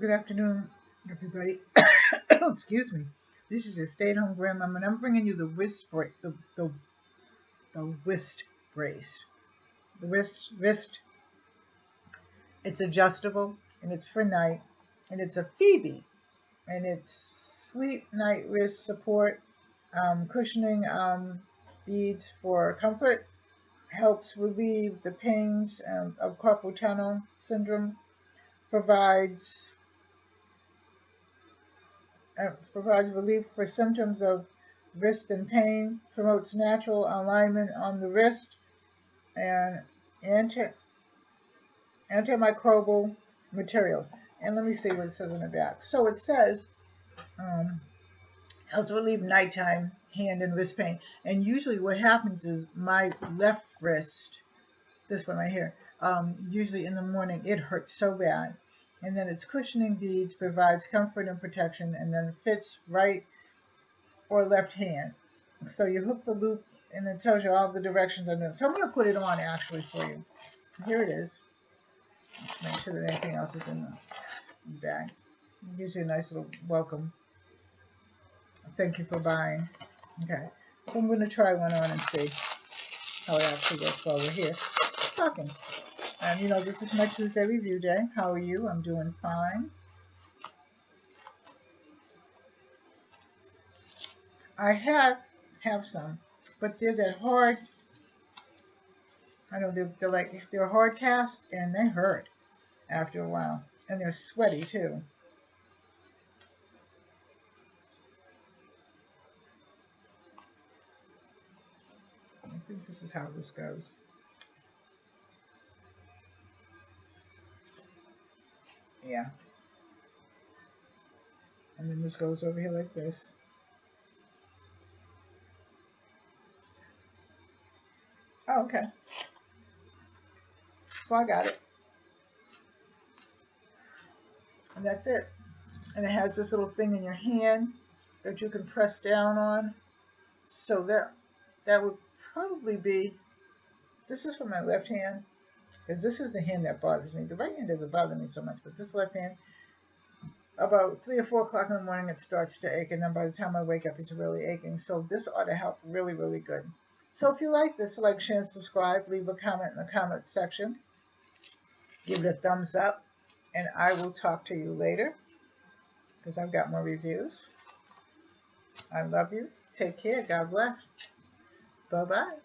Good afternoon, everybody. Excuse me. This is your stay-at-home grandmama, and I'm bringing you the wrist brace, the wrist brace. The wrist. It's adjustable, and it's for night, and it's a Fibee, and it's sleep, night, wrist support, cushioning beads for comfort. Helps relieve the pains of carpal tunnel syndrome. Provides provides relief for symptoms of wrist and pain, promotes natural alignment on the wrist, and antimicrobial materials. And let me see what it says on the back. So it says, helps relieve nighttime hand and wrist pain. And usually what happens is my left wrist, this one right here, usually in the morning it hurts so bad. And then its cushioning beads provides comfort and protection, and then it fits right or left hand. So you hook the loop and it tells you all the directions on it. So I'm going to put it on actually for you. Here it is. Let's make sure that anything else is in the bag. It gives you a nice little welcome. Thank you for buying. Okay. So I'm going to try one on and see how it actually works while we're here talking. And you know, this is my Tuesday review day. How are you? I'm doing fine. I have some, but they're that hard. I know they're hard cast and they hurt after a while, and they're sweaty too. I think this is how this goes. Yeah. And then this goes over here like this. Oh, okay. So I got it. And that's it. And it has this little thing in your hand that you can press down on. So that would probably be, this is for my left hand, because this is the hand that bothers me. The right hand doesn't bother me so much, but this left hand, about 3 or 4 o'clock in the morning, it starts to ache, and then by the time I wake up, it's really aching. So this ought to help really, really good. So if you like this, like, share, and subscribe. Leave a comment in the comments section. Give it a thumbs up, and I will talk to you later, because I've got more reviews. I love you. Take care. God bless. Bye-bye.